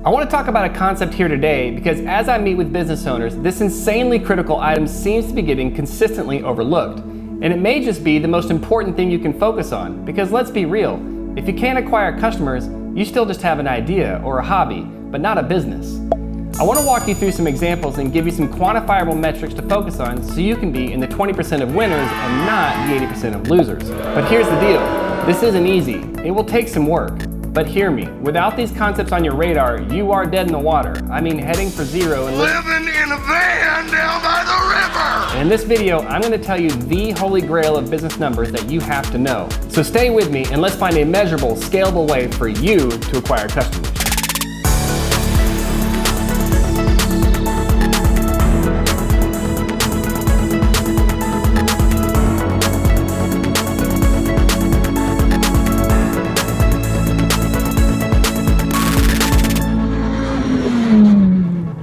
I want to talk about a concept here today because as I meet with business owners, this insanely critical item seems to be getting consistently overlooked. And it may just be the most important thing you can focus on, because let's be real, if you can't acquire customers, you still just have an idea or a hobby, but not a business. I want to walk you through some examples and give you some quantifiable metrics to focus on so you can be in the 20% of winners and not the 80% of losers. But here's the deal, this isn't easy. It will take some work. But hear me, without these concepts on your radar, you are dead in the water. I mean heading for zero and living in a van down by the river. And in this video, I'm going to tell you the holy grail of business numbers that you have to know. So stay with me and let's find a measurable, scalable way for you to acquire customers.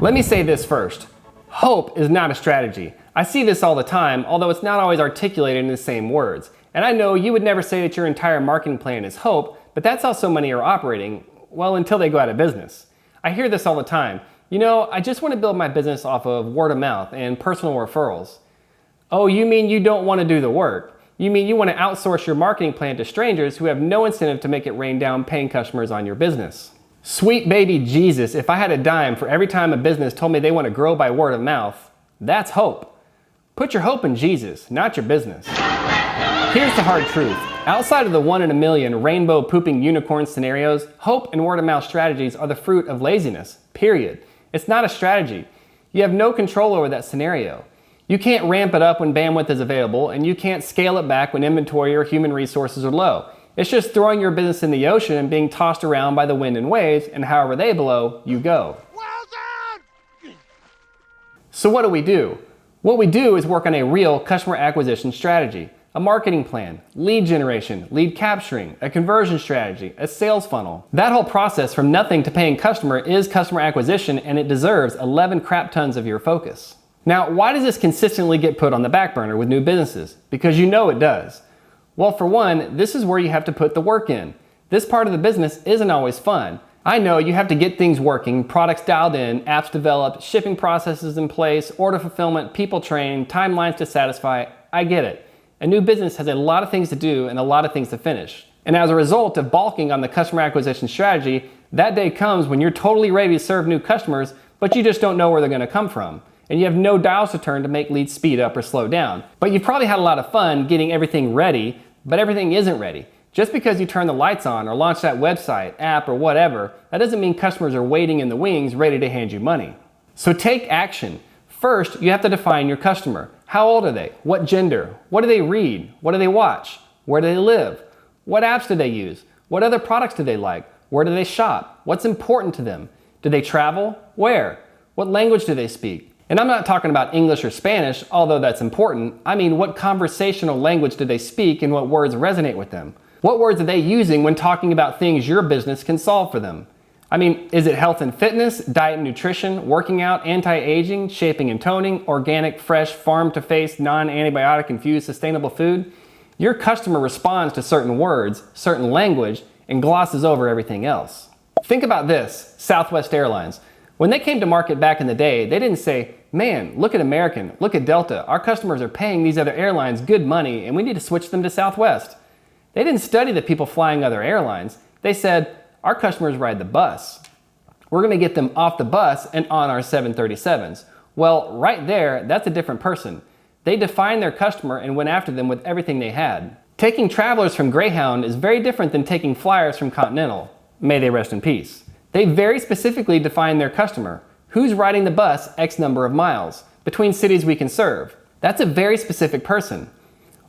Let me say this first. Hope is not a strategy. I see this all the time, although it's not always articulated in the same words. And I know you would never say that your entire marketing plan is hope, but that's how so many are operating, well, until they go out of business. I hear this all the time. You know, I just want to build my business off of word of mouth and personal referrals. Oh, you mean you don't want to do the work? You mean you want to outsource your marketing plan to strangers who have no incentive to make it rain down paying customers on your business? Sweet baby Jesus, if I had a dime for every time a business told me they want to grow by word of mouth, that's hope. Put your hope in Jesus, not your business. Here's the hard truth. Outside of the 1 in a million rainbow pooping unicorn scenarios, hope and word of mouth strategies are the fruit of laziness, period. It's not a strategy. You have no control over that scenario. You can't ramp it up when bandwidth is available, and you can't scale it back when inventory or human resources are low. It's just throwing your business in the ocean and being tossed around by the wind and waves, and however they blow, you go. Well done! So what do? What we do is work on a real customer acquisition strategy, a marketing plan, lead generation, lead capturing, a conversion strategy, a sales funnel. That whole process from nothing to paying customer is customer acquisition, and it deserves 11 crap tons of your focus. Now, why does this consistently get put on the back burner with new businesses? Because you know it does. Well, for one, this is where you have to put the work in. This part of the business isn't always fun. I know you have to get things working, products dialed in, apps developed, shipping processes in place, order fulfillment, people trained, timelines to satisfy. I get it. A new business has a lot of things to do and a lot of things to finish. And as a result of balking on the customer acquisition strategy, that day comes when you're totally ready to serve new customers, but you just don't know where they're going to come from. And you have no dials to turn to make leads speed up or slow down. But you've probably had a lot of fun getting everything ready, but everything isn't ready. Just because you turn the lights on or launch that website, app, or whatever, that doesn't mean customers are waiting in the wings ready to hand you money. So take action. First, you have to define your customer. How old are they? What gender? What do they read? What do they watch? Where do they live? What apps do they use? What other products do they like? Where do they shop? What's important to them? Do they travel? Where? What language do they speak? And I'm not talking about English or Spanish, although that's important. I mean, what conversational language do they speak and what words resonate with them? What words are they using when talking about things your business can solve for them? I mean, is it health and fitness, diet and nutrition, working out, anti-aging, shaping and toning, organic, fresh, farm-to-face, non-antibiotic infused sustainable food? Your customer responds to certain words, certain language, and glosses over everything else. Think about this, Southwest Airlines. When they came to market back in the day, they didn't say, man, look at American, look at Delta. Our customers are paying these other airlines good money and we need to switch them to Southwest. They didn't study the people flying other airlines. They said, our customers ride the bus. We're gonna get them off the bus and on our 737s. Well, right there, that's a different person. They defined their customer and went after them with everything they had. Taking travelers from Greyhound is very different than taking flyers from Continental. May they rest in peace. They very specifically define their customer. Who's riding the bus X number of miles between cities we can serve? That's a very specific person.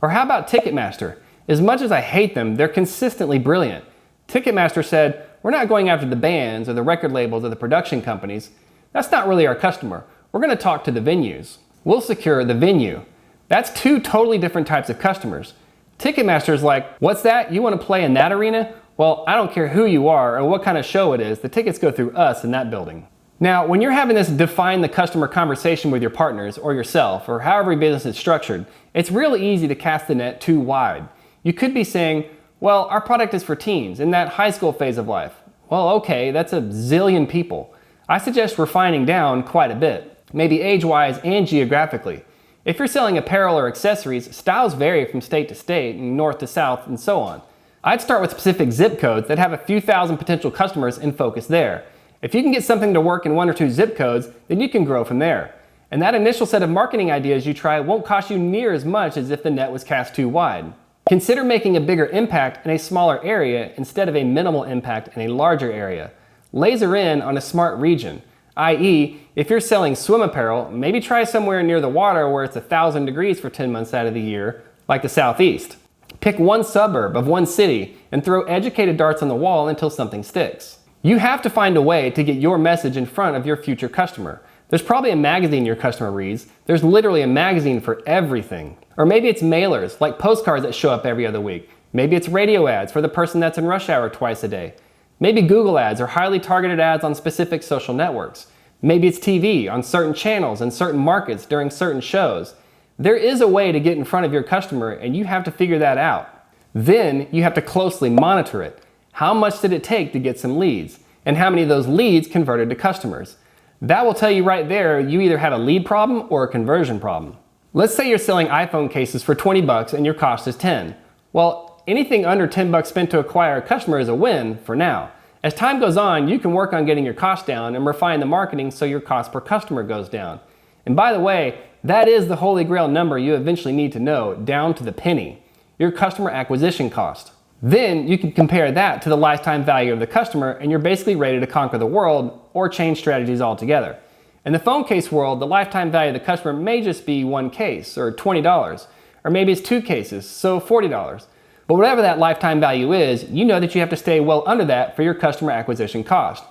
Or how about Ticketmaster? As much as I hate them, they're consistently brilliant. Ticketmaster said, we're not going after the bands or the record labels or the production companies. That's not really our customer. We're going to talk to the venues. We'll secure the venue. That's two totally different types of customers. Ticketmaster's like, what's that? You want to play in that arena? Well, I don't care who you are or what kind of show it is, the tickets go through us in that building. Now, when you're having this define the customer conversation with your partners or yourself or however your business is structured, it's really easy to cast the net too wide. You could be saying, well, our product is for teens in that high school phase of life. Well, okay, that's a zillion people. I suggest refining down quite a bit, maybe age-wise and geographically. If you're selling apparel or accessories, styles vary from state to state and north to south and so on. I'd start with specific zip codes that have a few thousand potential customers and focus there. If you can get something to work in 1 or 2 zip codes, then you can grow from there. And that initial set of marketing ideas you try won't cost you near as much as if the net was cast too wide. Consider making a bigger impact in a smaller area instead of a minimal impact in a larger area. Laser in on a smart region, i.e., if you're selling swim apparel, maybe try somewhere near the water where it's 1,000 degrees for 10 months out of the year, like the Southeast. Pick one suburb of one city and throw educated darts on the wall until something sticks. You have to find a way to get your message in front of your future customer. There's probably a magazine your customer reads. There's literally a magazine for everything. Or maybe it's mailers, like postcards that show up every other week. Maybe it's radio ads for the person that's in rush hour twice a day. Maybe Google ads or highly targeted ads on specific social networks. Maybe it's TV on certain channels in certain markets during certain shows. There is a way to get in front of your customer, and you have to figure that out. Then you have to closely monitor it. How much did it take to get some leads? And how many of those leads converted to customers? That will tell you right there you either had a lead problem or a conversion problem. Let's say you're selling iPhone cases for 20 bucks and your cost is 10. Well, anything under 10 bucks spent to acquire a customer is a win for now. As time goes on, you can work on getting your cost down and refine the marketing so your cost per customer goes down. And by the way, that is the holy grail number you eventually need to know, down to the penny, your customer acquisition cost. Then you can compare that to the lifetime value of the customer and you're basically ready to conquer the world or change strategies altogether. In the phone case world, the lifetime value of the customer may just be one case or $20, or maybe it's 2 cases, so $40. But whatever that lifetime value is, you know that you have to stay well under that for your customer acquisition cost.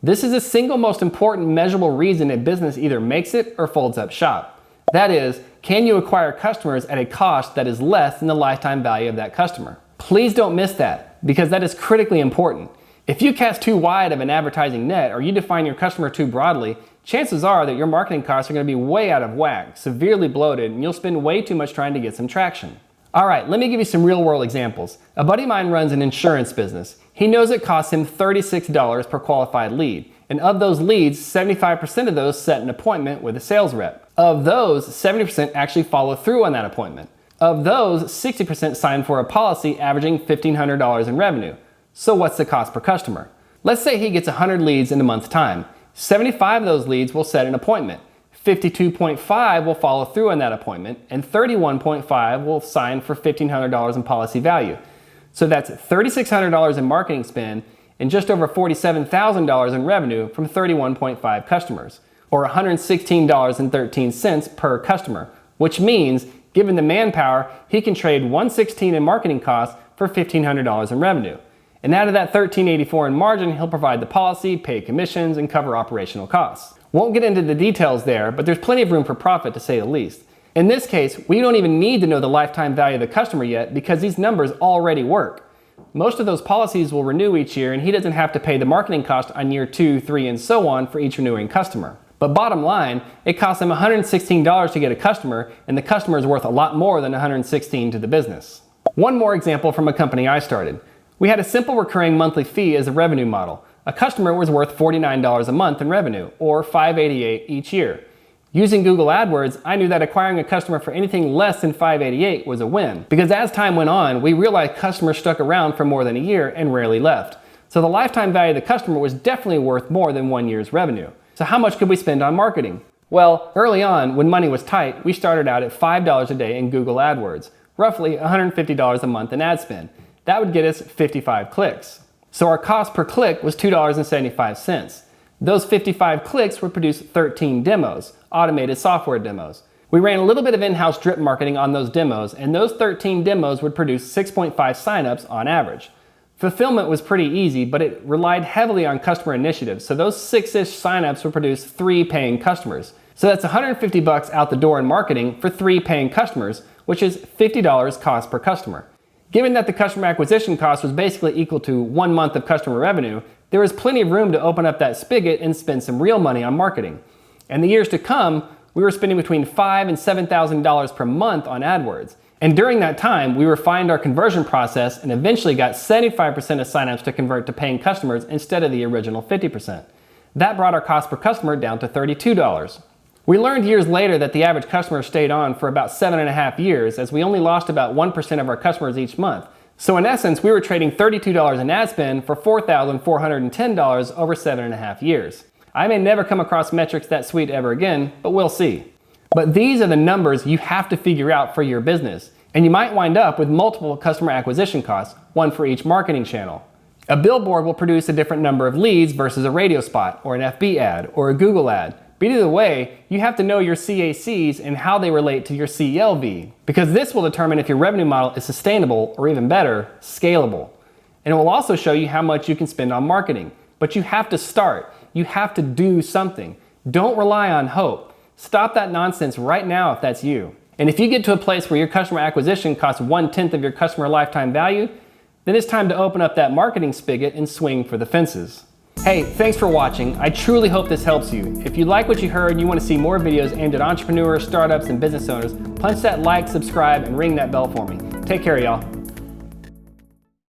This is the single most important measurable reason a business either makes it or folds up shop. That is, can you acquire customers at a cost that is less than the lifetime value of that customer? Please don't miss that, because that is critically important. If you cast too wide of an advertising net or you define your customer too broadly, chances are that your marketing costs are going to be way out of whack, severely bloated, and you'll spend way too much trying to get some traction. All right, let me give you some real world examples. A buddy of mine runs an insurance business. He knows it costs him $36 per qualified lead. And of those leads, 75% of those set an appointment with a sales rep. Of those, 70% actually follow through on that appointment. Of those, 60% sign for a policy averaging $1,500 in revenue. So what's the cost per customer? Let's say he gets 100 leads in a month's time. 75 of those leads will set an appointment. 52.5 will follow through on that appointment, and 31.5 will sign for $1,500 in policy value. So that's $3,600 in marketing spend and just over $47,000 in revenue from 31.5 customers, or $116.13 per customer, which means, given the manpower, he can trade $116 in marketing costs for $1,500 in revenue. And out of that $1,384 in margin, he'll provide the policy, pay commissions, and cover operational costs. Won't get into the details there, but there's plenty of room for profit to say the least. In this case, we don't even need to know the lifetime value of the customer yet because these numbers already work. Most of those policies will renew each year and he doesn't have to pay the marketing cost on year 2, 3, and so on for each renewing customer. But bottom line, it costs him $116 to get a customer, and the customer is worth a lot more than $116 to the business. One more example from a company I started. We had a simple recurring monthly fee as a revenue model. A customer was worth $49 a month in revenue, or $588 each year. Using Google AdWords, I knew that acquiring a customer for anything less than $588 was a win, because as time went on, we realized customers stuck around for more than a year and rarely left. So the lifetime value of the customer was definitely worth more than 1 year's revenue. So how much could we spend on marketing? Well, early on, when money was tight, we started out at $5 a day in Google AdWords, roughly $150 a month in ad spend. That would get us 55 clicks. So our cost per click was $2.75. Those 55 clicks would produce 13 demos, automated software demos. We ran a little bit of in-house drip marketing on those demos, and those 13 demos would produce 6.5 signups on average. Fulfillment was pretty easy, but it relied heavily on customer initiatives, so those 6-ish signups would produce 3 paying customers. So that's $150 out the door in marketing for 3 paying customers, which is $50 cost per customer. Given that the customer acquisition cost was basically equal to 1 month of customer revenue, there was plenty of room to open up that spigot and spend some real money on marketing. In the years to come, we were spending between $5,000 and $7,000 per month on AdWords. And during that time, we refined our conversion process and eventually got 75% of signups to convert to paying customers instead of the original 50%. That brought our cost per customer down to $32. We learned years later that the average customer stayed on for about 7.5 years, as we only lost about 1% of our customers each month. So in essence, we were trading $32 in ad spend for $4,410 over 7.5 years. I may never come across metrics that sweet ever again, but we'll see. But these are the numbers you have to figure out for your business, and you might wind up with multiple customer acquisition costs, one for each marketing channel. A billboard will produce a different number of leads versus a radio spot, or an FB ad, or a Google ad. But either way, you have to know your CACs and how they relate to your CLV, because this will determine if your revenue model is sustainable, or even better, scalable. And it will also show you how much you can spend on marketing. But you have to start. You have to do something. Don't rely on hope. Stop that nonsense right now if that's you. And if you get to a place where your customer acquisition costs 1/10 of your customer lifetime value, then it's time to open up that marketing spigot and swing for the fences. Hey, thanks for watching. I truly hope this helps you. If you like what you heard and you want to see more videos aimed at entrepreneurs, startups, and business owners, punch that like, subscribe, and ring that bell for me. Take care, y'all.